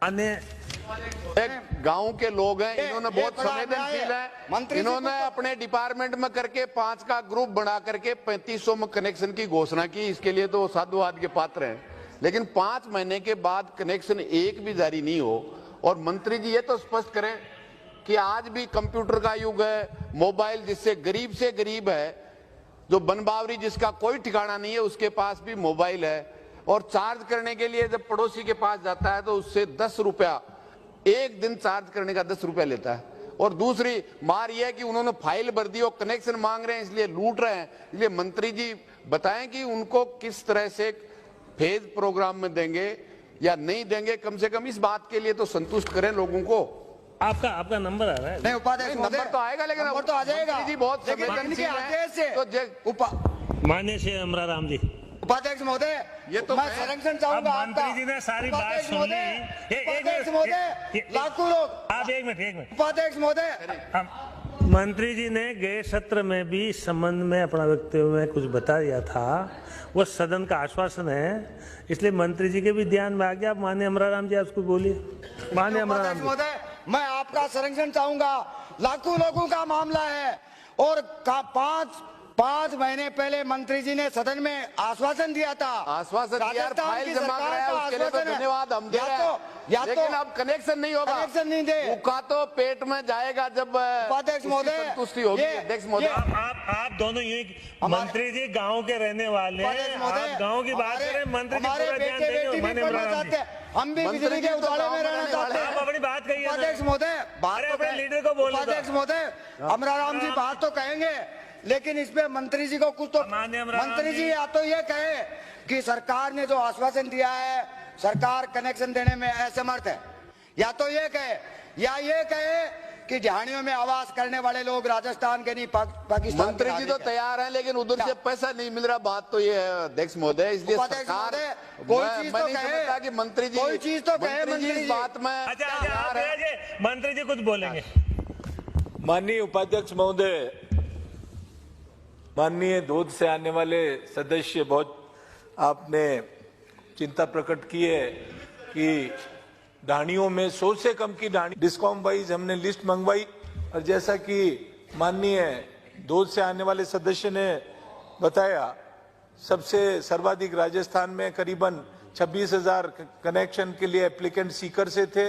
अन्य गांव के लोग हैं, इन्होंने बहुत संवेदनशील है। इन्होंने अपने डिपार्टमेंट में करके 5 का ग्रुप बना करके 3500 में कनेक्शन की घोषणा की। इसके लिए तो साधुवाद के पात्र हैं, लेकिन 5 महीने के बाद कनेक्शन एक भी जारी नहीं हो। और मंत्री जी ये तो स्पष्ट करें कि आज भी कंप्यूटर का युग है, मोबाइल जिससे गरीब से गरीब है, जो बनबावरी जिसका कोई ठिकाना नहीं है, उसके पास भी मोबाइल है। और चार्ज करने के लिए जब पड़ोसी के पास जाता है तो उससे 10 रुपया, एक दिन चार्ज करने का 10 रुपया लेता है। और दूसरी मार यह है कि उन्होंने फाइल भर दी और कनेक्शन मांग रहे हैं, इसलिए लूट रहे हैं। इसलिए मंत्री जी बताएं कि उनको किस तरह से फेज प्रोग्राम में देंगे या नहीं देंगे। कम से कम इस बात के लिए तो संतुष्ट करें लोगों को। आपका नंबर आ रहा है? नहीं उपाध्यक्ष, नंबर तो आएगा, लेकिन नंबर तो आ जाएगा जी बहुत संवेदनशील तो मान्य श्री अमराराम जी, उपाध्यक्ष महोदय, ये तो मैं संरक्षण चाहूंगा। मंत्री जी ने सारी बात सुन ली। उपाध्यक्ष महोदय, लाखों लोग। आप एक मिनट। उपाध्यक्ष महोदय, मंत्री जी ने गए सत्र में भी इस संबंध में अपना वक्तव्य में कुछ बता दिया था। वो सदन का आश्वासन है, इसलिए मंत्री जी के भी ध्यान में आ गया। आप माननीय अमराराम जी आप उसको बोलिए। माननीय अमराराम महोदय, मैं आपका संरक्षण चाहूंगा। लाखों लोगों का मामला है और 5 महीने पहले मंत्री जी ने सदन में आश्वासन दिया था। आश्वासन दिया, फाइल जमा कराया, उसके लिए तो धन्यवाद हम दे रहे हैं। लेकिन अब कनेक्शन नहीं होगा, कनेक्शन नहीं दे, भूखा तो पेट में जाएगा जब उपाध्यक्ष महोदय संतुष्टि होगी। अध्यक्ष महोदय, आप दोनों ही, मंत्री जी गांव के रहने वाले हैं, आप गांव की बात करें, मंत्री जी पूरा ध्यान देंगे। माननीय अमराराम जी, हम भी बिजली के उजाले में रहना चाहते हैं। आप अपनी बात कहिए। उपाध्यक्ष महोदय, अपने लीडर को बोलने दो। उपाध्यक्ष महोदय, अमराराम जी बात तो कहेंगे, लेकिन इस पे मंत्री जी को कुछ तो, मंत्री जी या तो ये कहे कि सरकार ने जो आश्वासन दिया है, सरकार कनेक्शन देने में असमर्थ है, या तो ये कहे, या ये कहे कि ढाणियों में आवास करने वाले लोग राजस्थान के नहीं पाकिस्तान। मंत्री जी तो तैयार हैं, लेकिन उधर से पैसा नहीं मिल रहा। बात तो ये है अध्यक्ष महोदय, इसलिए सरकार कोई चीज तो कहे कि मंत्री जी कोई चीज तो कहे मंत्री जी इस बात में। मंत्री जी कुछ बोलेंगे। माननीय उपाध्यक्ष महोदय, माननीय दूध से आने वाले सदस्य, बहुत आपने चिंता प्रकट की है कि ढाणियों में 100 से कम की ढाणी डिस्कॉम वाइज हमने लिस्ट मंगवाई। और जैसा कि माननीय दूध से आने वाले सदस्य ने बताया, सबसे सर्वाधिक राजस्थान में करीबन 26,000 कनेक्शन के लिए एप्लीकेंट सीकर से थे।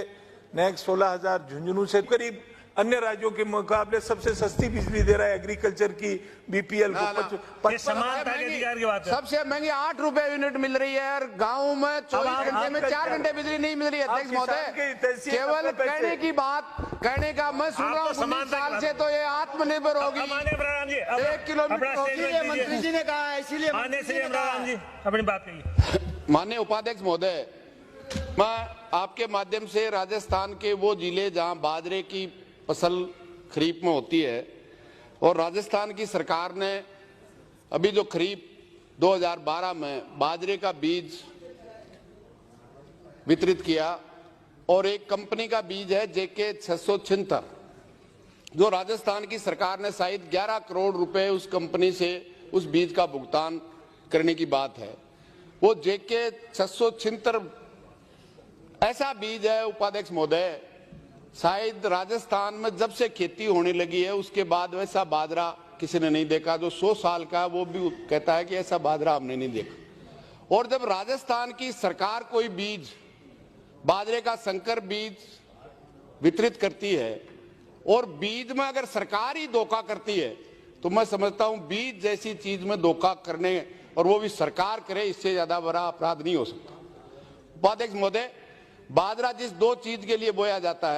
नेक्स्ट 16,000 झुंझुनू से। करीब अन्य राज्यों के मुकाबले सबसे सस्ती बिजली दे रहा है एग्रीकल्चर की, बीपीएल को। सबसे महंगी 8 रुपए यूनिट मिल रही है और गाँव में 24 घंटे में 4 घंटे बिजली नहीं मिल रही है। अध्यक्ष महोदय, केवल कहने की बात, कहने का मैं सुन रहा हूँ 19 साल से, तो ये आत्मनिर्भर होगी, 1 किलोमीटर। मंत्री जी ने कहा है, इसीलिए अपनी बात कहिए। माननीय उपाध्यक्ष महोदय, मैं आपके माध्यम से राजस्थान के वो जिले जहां बाजरे की फसल खरीफ में होती है, और राजस्थान की सरकार ने अभी जो खरीफ 2012 में बाजरे का बीज वितरित किया, और एक कंपनी का बीज है JK 676, जो राजस्थान की सरकार ने शायद 11 करोड़ रुपए उस कंपनी से उस बीज का भुगतान करने की बात है। वो JK 676 ऐसा बीज है उपाध्यक्ष महोदय, शायद राजस्थान में जब से खेती होने लगी है उसके बाद वैसा बाजरा किसी ने नहीं देखा। जो 100 साल का वो भी कहता है कि ऐसा बाजरा हमने नहीं देखा। और जब राजस्थान की सरकार कोई बीज, बाजरे का संकर बीज वितरित करती है, और बीज में अगर सरकार ही धोखा करती है, तो मैं समझता हूं बीज जैसी चीज में धोखा करने, और वो भी सरकार करे, इससे ज्यादा बड़ा अपराध नहीं हो सकता। उपाध्यक्ष महोदय, बाजरा जिस 2 चीज के लिए बोया जाता है,